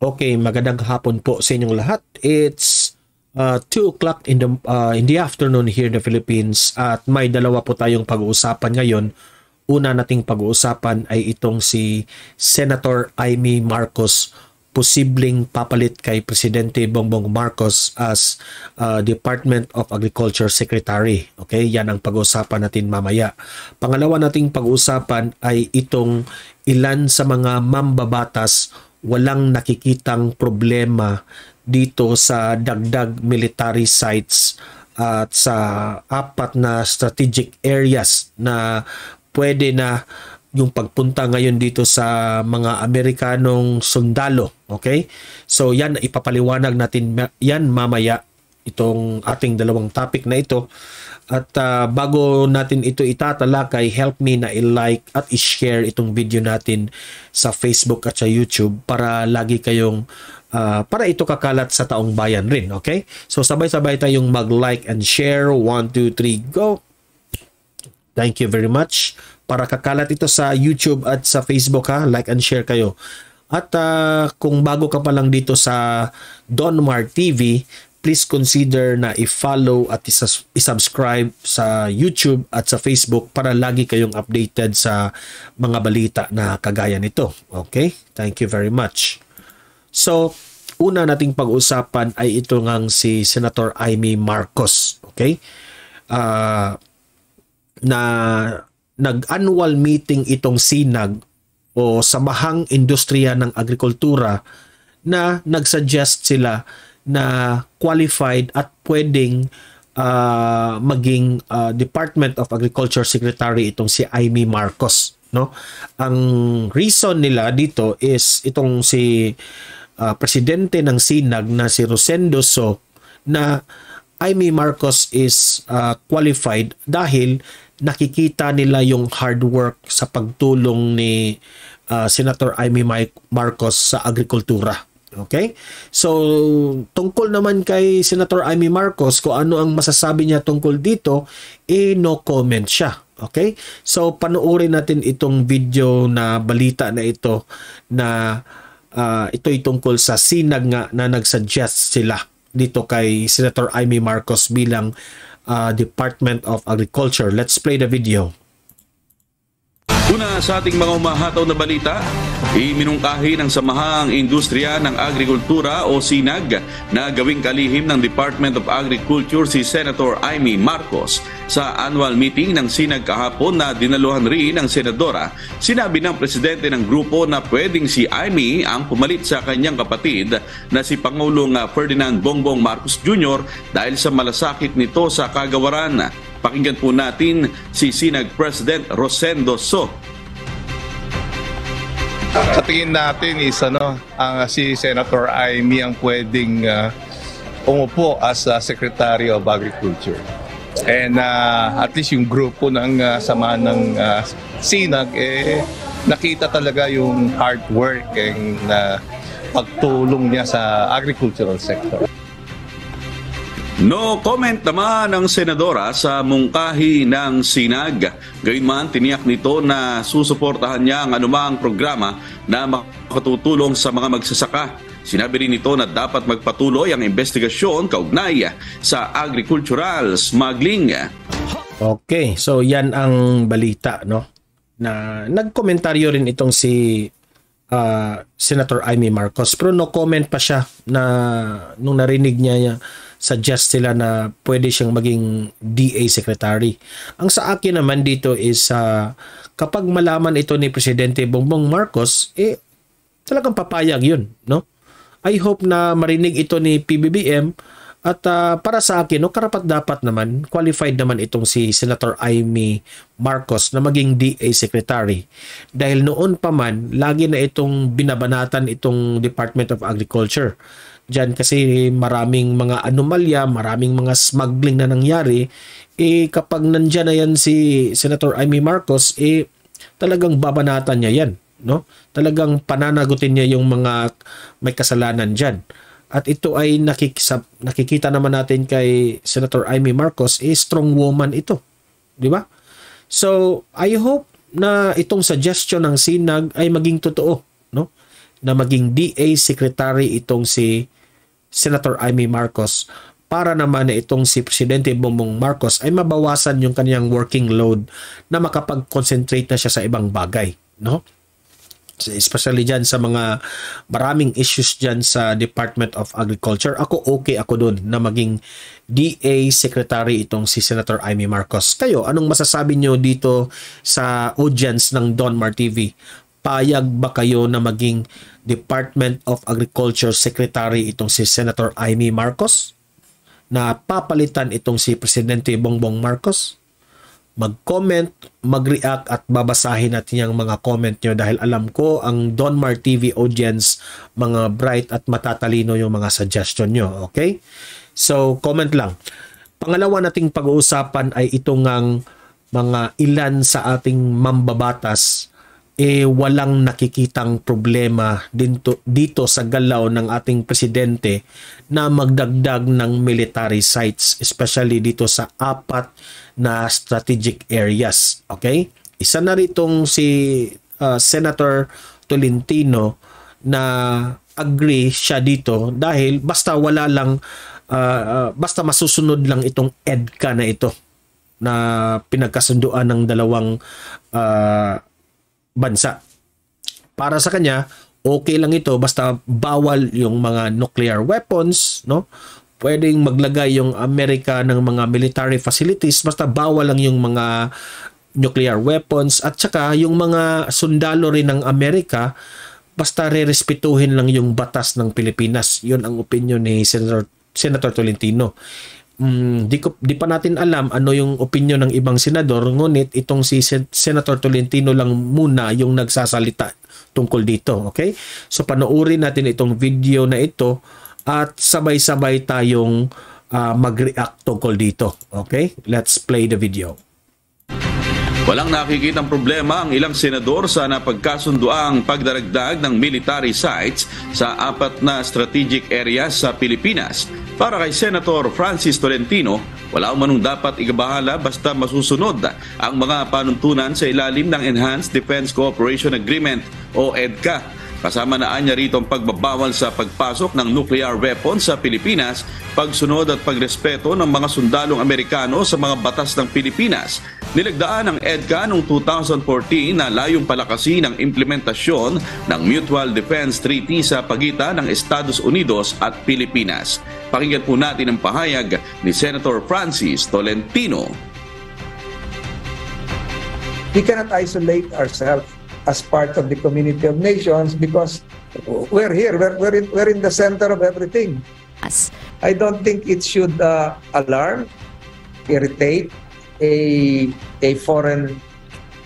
Okay, magandang hapon po sa inyong lahat. It's 2 o'clock in the afternoon here in the Philippines at may dalawa po tayong pag-uusapan ngayon. Una nating pag-uusapan ay itong si Senator Imee Marcos, posibleng papalit kay Presidente Bongbong Marcos as Department of Agriculture Secretary. Okay, yan ang pag-uusapan natin mamaya. Pangalawa nating pag-uusapan ay itong ilan sa mga mambabatas walang nakikitang problema dito sa dagdag military sites at sa 4 na strategic areas na pwede na yung pagpunta ngayon dito sa mga Amerikanong sundalo. Okay? So yan, ipapaliwanag natin yan mamaya, itong ating dalawang topic na ito. At bago natin ito itatalakay, help me na i-like at i-share itong video natin sa Facebook at sa YouTube para lagi kayong para ito kakalat sa taong bayan rin. Okay? So sabay-sabay tayong mag-like and share. 1, 2, 3, go! Thank you very much. Para kakalat ito sa YouTube at sa Facebook, ha, like and share kayo. At kung bago ka pa lang dito sa Donmar TV, please consider na i-follow at i-subscribe sa YouTube at sa Facebook para lagi kayong updated sa mga balita na kagaya nito. Okay? Thank you very much. So, una nating pag-usapan ay ito ngang si Senator Imee Marcos. Okay? Na nag-annual meeting itong SINAG o Samahang Industriya ng Agrikultura na nagsuggest sila na qualified at pwedeng maging Department of Agriculture Secretary itong si Imee Marcos, no? Ang reason nila dito is itong si presidente ng SINAG na si Rosendo So, na Imee Marcos is qualified dahil nakikita nila yung hard work sa pagtulong ni Senator Imee Marcos sa agrikultura. Okay? So, tungkol naman kay Senator Imee Marcos, kung ano ang masasabi niya tungkol dito, no comment siya. Okay? So, panoorin natin itong video na balita na ito na ito'y tungkol sa SINAG nga na nagsuggest sila dito kay Senator Imee Marcos bilang Department of Agriculture. Let's play the video. Una sa ating mga umahataw na balita, iminungkahi ng Samahang Industriya ng Agrikultura o SINAG na gawing kalihim ng Department of Agriculture si Senator Imee Marcos. Sa annual meeting ng SINAG kahapon na dinaluhan rin ng senadora, sinabi ng presidente ng grupo na pwedeng si Imee ang pumalit sa kanyang kapatid na si Pangulong Ferdinand Bongbong Marcos Jr. dahil sa malasakit nito sa kagawaran. Pakinggan po natin si SINAG President Rosendo So. Sa tingin natin is si Senator Imee ang pwedeng umupo as Secretary of Agriculture. And at least yung grupo ng samahan ng SINAG nakita talaga yung hard work and pagtulong niya sa agricultural sector. No comment naman ng senadora sa mungkahi ng SINAG. Gayunman, tiniyak nito na susuportahan niya ang anumang programa na makatutulong sa mga magsasaka. Sinabi rin nito na dapat magpatuloy ang investigasyon kaugnay sa agricultural smuggling. Okay, so yan ang balita, no? Na nagkomentaryo rin itong si Senator Imee Marcos, pero no comment pa siya na nung narinig niya suggest sila na pwede siyang maging DA Secretary. Ang sa akin naman dito is kapag malaman ito ni Presidente Bongbong Marcos, talagang papayag yun, no? I hope na marinig ito ni PBBM at para sa akin, no, karapat-dapat naman, qualified naman itong si Senator Imee Marcos na maging DA Secretary. Dahil noon pa man, lagi na itong binabanatan itong Department of Agriculture. Diyan kasi maraming mga anomalya, maraming mga smuggling na nangyari. Kapag nandyan na yan si Senator Imee Marcos, talagang babanatan niya yan, no? Talagang pananagutin niya yung mga may kasalanan dyan. At ito ay nakikita naman natin kay Senator Imee Marcos, strong woman ito. Di ba? So, I hope na itong suggestion ng SINAG ay maging totoo, no? na maging DA Secretary itong si Senator Amy Marcos para naman na itong si Presidente Bongbong Marcos ay mabawasan yung kanyang working load na makapag-concentrate na siya sa ibang bagay, no? Especially dyan sa mga maraming issues dyan sa Department of Agriculture. Okay ako dun na maging DA Secretary itong si Senator Amy Marcos. Kayo, anong masasabi nyo dito sa audience ng Don Mar TV? Payag ba kayo na maging Department of Agriculture Secretary itong si Senator Amy Marcos? Na papalitan itong si Presidente Bongbong Marcos? Mag-comment, mag-react at babasahin natin yung mga comment nyo dahil alam ko ang Don Mar TV audience, mga bright at matatalino yung mga suggestion nyo. Okay? So, comment lang. Pangalawa nating pag-uusapan ay itong mga ilan sa ating mambabatas walang nakikitang problema dito sa galaw ng ating presidente na magdagdag ng military sites, especially dito sa 4 na strategic areas. Okay? Isa na ritong si Senator Tolentino na agree siya dito dahil basta wala lang basta masusunod lang itong EDCA na ito na pinagkasunduan ng dalawang bansa. Para sa kanya, okay lang ito basta bawal yung mga nuclear weapons, no? Pwedeng maglagay yung Amerika ng mga military facilities basta bawal lang yung mga nuclear weapons at saka yung mga sundalo rin ng Amerika basta rerespetuhin lang yung batas ng Pilipinas. Yun ang opinion ni Senator Tolentino. Di pa natin alam ano yung opinion ng ibang senador, ngunit itong si Senator Tolentino lang muna yung nagsasalita tungkol dito. Okay? So panoorin natin itong video na ito at sabay-sabay tayong mag-react tungkol dito. Okay? Let's play the video. Walang nakikitang problema ang ilang senador sa napagkasunduang pagdaragdag ng military sites sa 4 na strategic areas sa Pilipinas. Para kay Senator Francis Tolentino, wala umanong dapat igabahala basta masusunod ang mga panuntunan sa ilalim ng Enhanced Defense Cooperation Agreement o EDCA. Kasama na niya rito ang pagbabawal sa pagpasok ng nuclear weapons sa Pilipinas, pagsunod at pagrespeto ng mga sundalong Amerikano sa mga batas ng Pilipinas. Nilagdaan ng EDCA noong 2014 na layong palakasin ang implementasyon ng Mutual Defense Treaty sa pagitan ng Estados Unidos at Pilipinas. Pakinggan po natin ang pahayag ni Senator Francis Tolentino. We cannot isolate ourselves as part of the community of nations because we're here, we're in the center of everything. I don't think it should alarm, irritate a foreign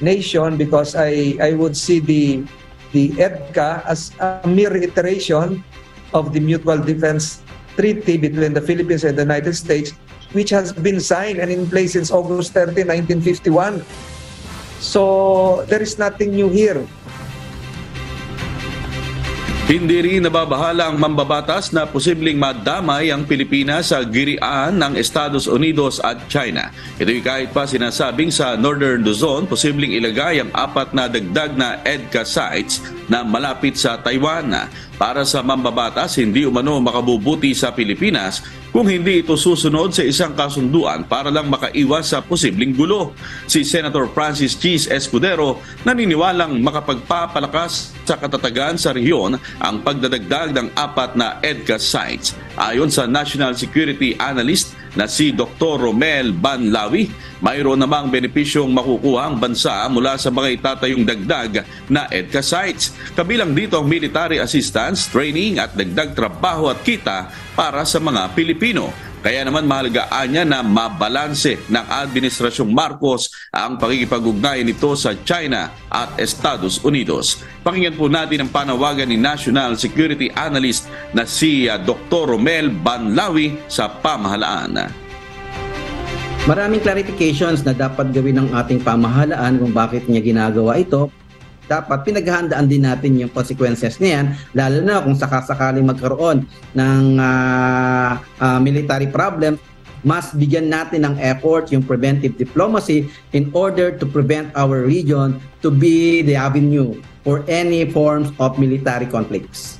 nation because I would see the EDCA as a mere iteration of the Mutual Defense Treaty between the Philippines and the United States, which has been signed and in place since August 30, 1951. So there is nothing new here. Hindi rin nababahala ang mambabatas na posibleng madamay ang Pilipinas sa girian ng Estados Unidos at China. Ito'y kahit pa sinasabing sa Northern Luzon, posibleng ilagay ang 4 na dagdag na EDCA sites na malapit sa Taiwan. Para sa mambabatas, hindi umano makabubuti sa Pilipinas kung hindi ito susunod sa isang kasunduan para lang makaiwas sa posibleng gulo. Si Senator Francis Cheese Escudero naniniwalang makapagpapalakas sa katatagan sa rehiyon ang pagdadagdag ng 4 na EDCA sites. Ayon sa National Security Analyst na si Dr. Romel Banlawi, mayroon namang benepisyong makukuha ang bansa mula sa mga itatayong dagdag na EDCA sites. Kabilang dito ang military assistance, training at dagdag trabaho at kita para sa mga Pilipino. Kaya naman mahalagaan niya na mabalanse ng Administrasyong Marcos ang pakikipag-ugnayan nito sa China at Estados Unidos. Pakinggan po natin ang panawagan ni National Security Analyst na si Dr. Romel Banlawi sa pamahalaan. Maraming clarifications na dapat gawin ng ating pamahalaan kung bakit niya ginagawa ito. Dapat pinaghahandaan din natin yung consequences niyan, lalo na kung sakasakaling magkaroon ng military problem. Mas bigyan natin ng effort yung preventive diplomacy in order to prevent our region to be the avenue or any forms of military conflicts.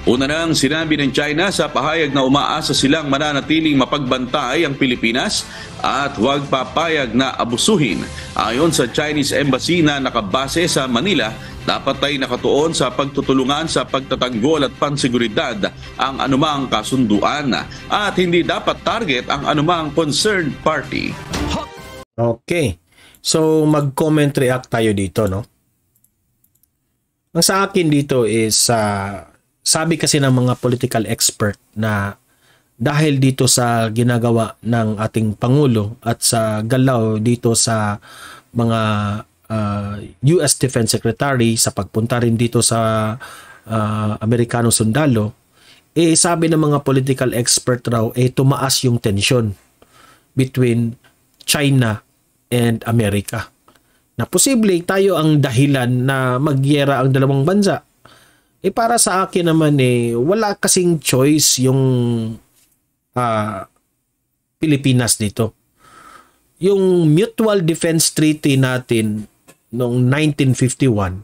Una nang sinabi ng China sa pahayag na umaasa silang mananatiling mapagbantay ang Pilipinas at huwag papayag na abusuhin. Ayon sa Chinese Embassy na nakabase sa Manila, dapat ay nakatuon sa pagtutulungan sa pagtatanggol at panseguridad ang anumang kasunduan at hindi dapat target ang anumang concerned party. Okay. So mag-comment react tayo dito, no? Ang sa akin dito is sabi kasi ng mga political expert na dahil dito sa ginagawa ng ating Pangulo at sa galaw dito sa mga US Defense Secretary sa pagpunta rin dito sa Amerikano sundalo, sabi ng mga political expert raw tumaas yung tension between China and America. Na posible tayo ang dahilan na magyera ang dalawang bansa. Para sa akin naman wala kasing choice yung Pilipinas dito. Yung Mutual Defense Treaty natin noong 1951,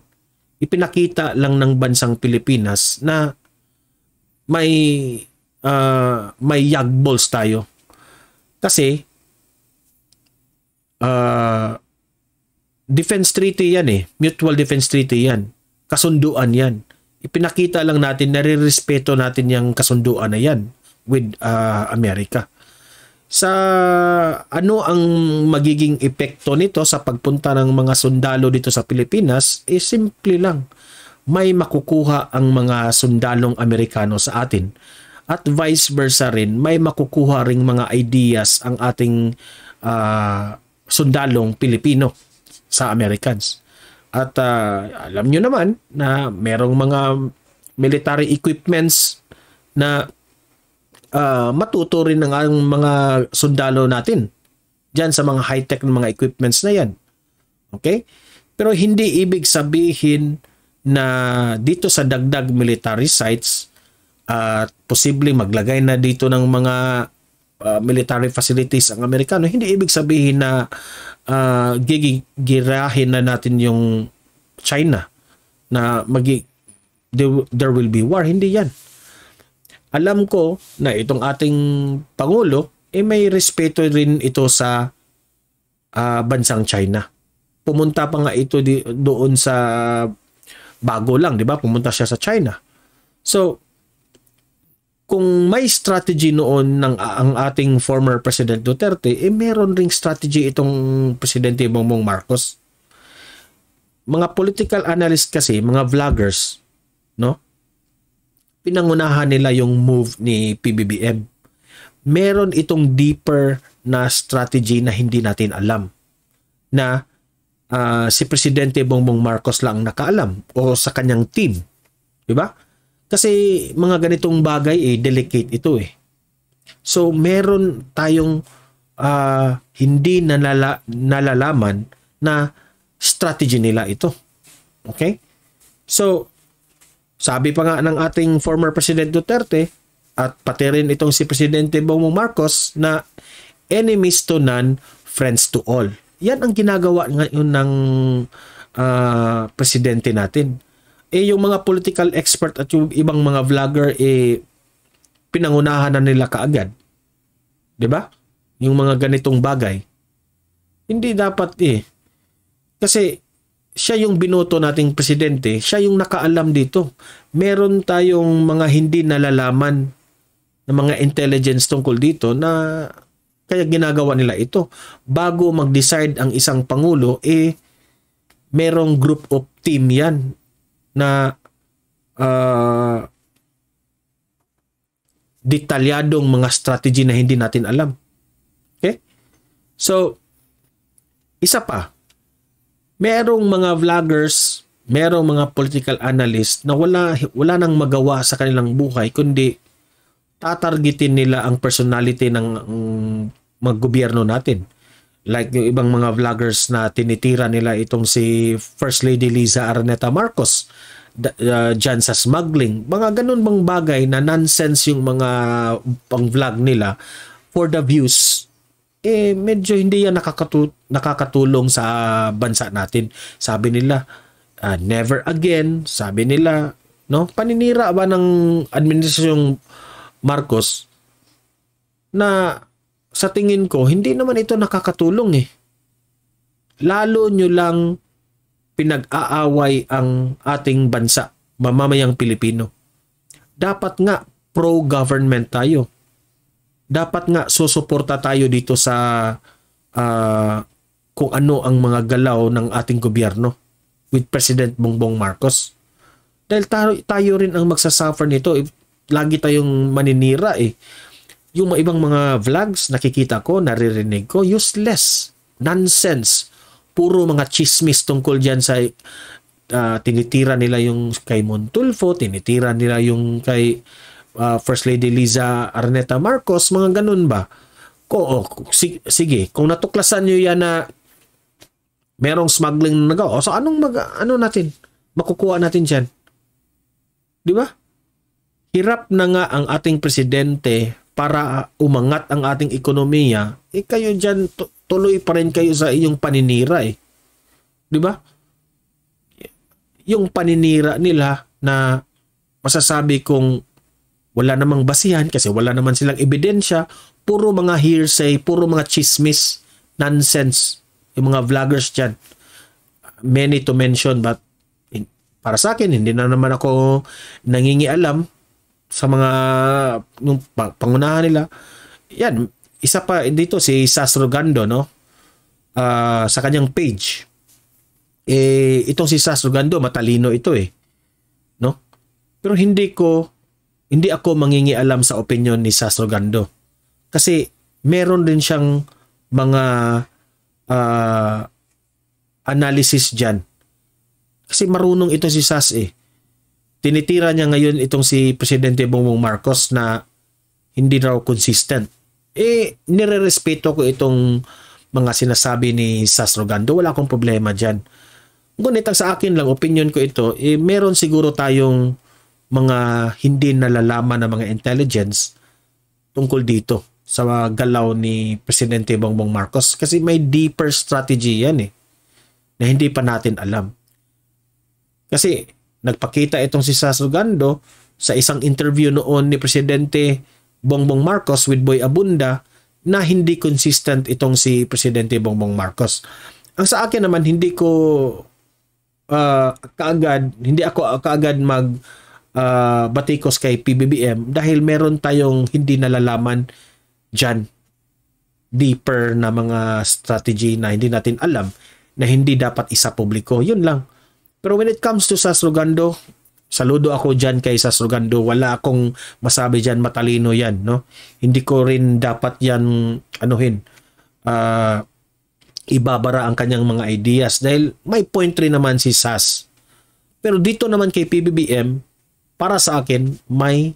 ipinakita lang ng bansang Pilipinas na may yagballs tayo. Kasi defense treaty yan Mutual Defense Treaty yan. Kasunduan yan. Ipinakita lang natin, nare-respeto natin yung kasunduan na yan with Amerika. Sa ano ang magiging epekto nito sa pagpunta ng mga sundalo dito sa Pilipinas, simple lang. May makukuha ang mga sundalong Amerikano sa atin. At vice versa rin, may makukuha ring mga ideas ang ating sundalong Pilipino sa Americans. At alam nyo naman na merong mga military equipments na matuto rin ng mga sundalo natin dyan sa mga high-tech na mga equipments na yan. Okay? Pero hindi ibig sabihin na dito sa dagdag military sites at posibleng maglagay na dito ng mga military facilities ang Amerikano, hindi ibig sabihin na gigirahin na natin yung China na there will be war. Hindi yan. Alam ko na itong ating Pangulo may respeto rin ito sa bansang China. Pumunta pa nga ito doon sa bago lang, di ba? Pumunta siya sa China. So, kung may strategy noon ng ang ating former President Duterte, meron ring strategy itong Presidente Bongbong Marcos. Mga political analyst kasi, mga vloggers, no? Pinangunahan nila yung move ni PBBM. Meron itong deeper na strategy na hindi natin alam. Na si Presidente Bongbong Marcos lang nakaalam o sa kanyang team. Di ba? Kasi mga ganitong bagay delicate ito So meron tayong hindi nalalaman na strategy nila ito. Okay? So sabi pa nga ng ating former President Duterte at pati rin itong si Presidente Bongbong Marcos na enemies to none, friends to all. Yan ang ginagawa ngayon ng presidente natin. Yung mga political expert at yung ibang mga vlogger pinangunahan na nila kaagad. 'Di ba? Yung mga ganitong bagay. Hindi dapat Kasi siya yung binoto nating presidente, siya yung nakaalam dito. Meron tayong mga hindi nalalaman na mga intelligence tungkol dito na kaya ginagawa nila ito. Bago mag-decide ang isang pangulo, merong group of team yan na detalyadong mga strategy na hindi natin alam. Okay? So, isa pa, merong mga vloggers, merong mga political analysts na wala nang magawa sa kanilang buhay kundi tatargetin nila ang personality ng mga gobyerno natin. Like yung ibang mga vloggers na tinitira nila itong si First Lady Liza Araneta Marcos dyan sa smuggling. Mga ganun bang bagay na nonsense yung mga pang-vlog nila for the views. Medyo hindi yan nakakatulong sa bansa natin. Sabi nila, never again, sabi nila, no? Paninira ba ng administrasyong Marcos na sa tingin ko, hindi naman ito nakakatulong eh. Lalo nyo lang pinag-aaway ang ating bansa, mamamayang Pilipino. Dapat nga pro-government tayo. Dapat nga susuporta tayo dito sa kung ano ang mga galaw ng ating gobyerno with President Bongbong Marcos. Dahil tayo rin ang magsasuffer nito. Lagi tayong maninira eh. Yung ibang mga vlogs nakikita ko, naririnig ko, useless, nonsense, puro mga chismis tungkol dyan sa tinitira nila yung kay Montulfo, tinitira nila yung kay First Lady Liza Araneta Marcos, mga ganun ba? Sige, kung natuklasan nyo yan na merong smuggling na nagawa, so anong makukuha natin dyan? Di ba? Hirap na nga ang ating presidente para umangat ang ating ekonomiya, kayo dyan, tuloy pa rin kayo sa iyong paninira eh. Di ba? Yung paninira nila na masasabi kong wala namang basihan kasi wala naman silang ebidensya, puro mga hearsay, puro mga chismis, nonsense, yung mga vloggers dyan. Many to mention, but para sa akin, hindi na naman ako nangingialam sa mga yung pangunahan nila. Yan, isa pa dito si Sas Rogando, no? Sa kanyang page. Itong si Sas Rogando, matalino ito eh. No? Pero hindi ako mangingialam sa opinion ni Sas Rogando. Kasi meron din siyang mga analysis dyan. Kasi marunong ito si Sas eh. Tinitira niya ngayon itong si Presidente Bongbong Marcos na hindi raw consistent. Nirerespeto ko itong mga sinasabi ni Sas Rogando. Wala akong problema dyan. Ngunit ang sa akin lang, opinion ko ito, meron siguro tayong mga hindi nalalaman na mga intelligence tungkol dito sa galaw ni Presidente Bongbong Marcos. Kasi may deeper strategy yan eh, na hindi pa natin alam. Kasi nagpakita itong si Sas Rogando sa isang interview noon ni Presidente Bongbong Marcos with Boy Abunda na hindi consistent itong si Presidente Bongbong Marcos. Ang sa akin naman, hindi ako kaagad batikos kay PBBM dahil meron tayong hindi nalalaman dyan, deeper na mga strategy na hindi natin alam, na hindi dapat isa publiko. Yun lang. Pero when it comes to Sas Rogando, saludo ako dyan kay Sas Rogando. Wala akong masabi dyan, matalino yan. No? Hindi ko rin dapat yan ibabara ang kanyang mga ideas dahil may point rin naman si Sas. Pero dito naman kay PBBM, para sa akin, may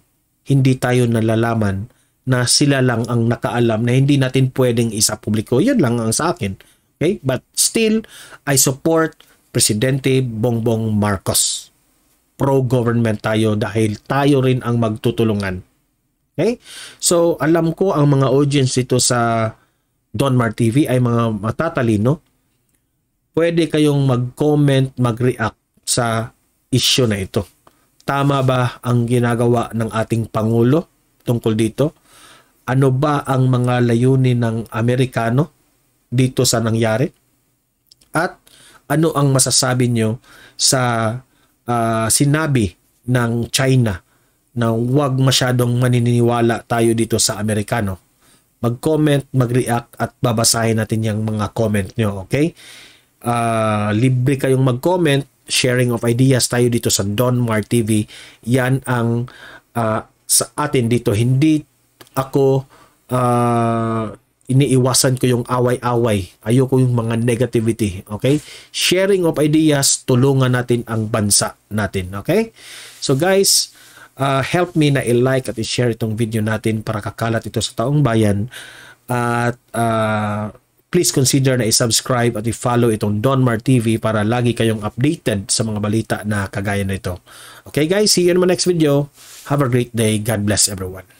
hindi tayo nalalaman na sila lang ang nakaalam na hindi natin pwedeng isa publiko. Yun lang ang sa akin. Okay? But still, I support Presidente Bongbong Marcos. Pro-government tayo dahil tayo rin ang magtutulungan. Okay? So, alam ko ang mga audience dito sa Donmar TV ay mga matatalino. Pwede kayong mag-comment, mag-react sa issue na ito. Tama ba ang ginagawa ng ating Pangulo tungkol dito? Ano ba ang mga layunin ng Amerikano dito sa nangyari? At ano ang masasabi nyo sa sinabi ng China na huwag masyadong maniniwala tayo dito sa Amerikano? Mag-comment, mag-react at babasahin natin yung mga comment nyo, okay? Libre kayong mag-comment, sharing of ideas tayo dito sa Donmar TV. Yan ang sa atin dito. Hindi ako iniiwasan ko yung away-away. Ayoko yung mga negativity. Okay? Sharing of ideas, tulungan natin ang bansa natin. Okay? So guys, help me na i-like at i-share itong video natin para kakalat ito sa taong bayan. At please consider na i-subscribe at i-follow itong Donmar TV para lagi kayong updated sa mga balita na kagaya na ito. Okay guys, see you in my next video. Have a great day. God bless everyone.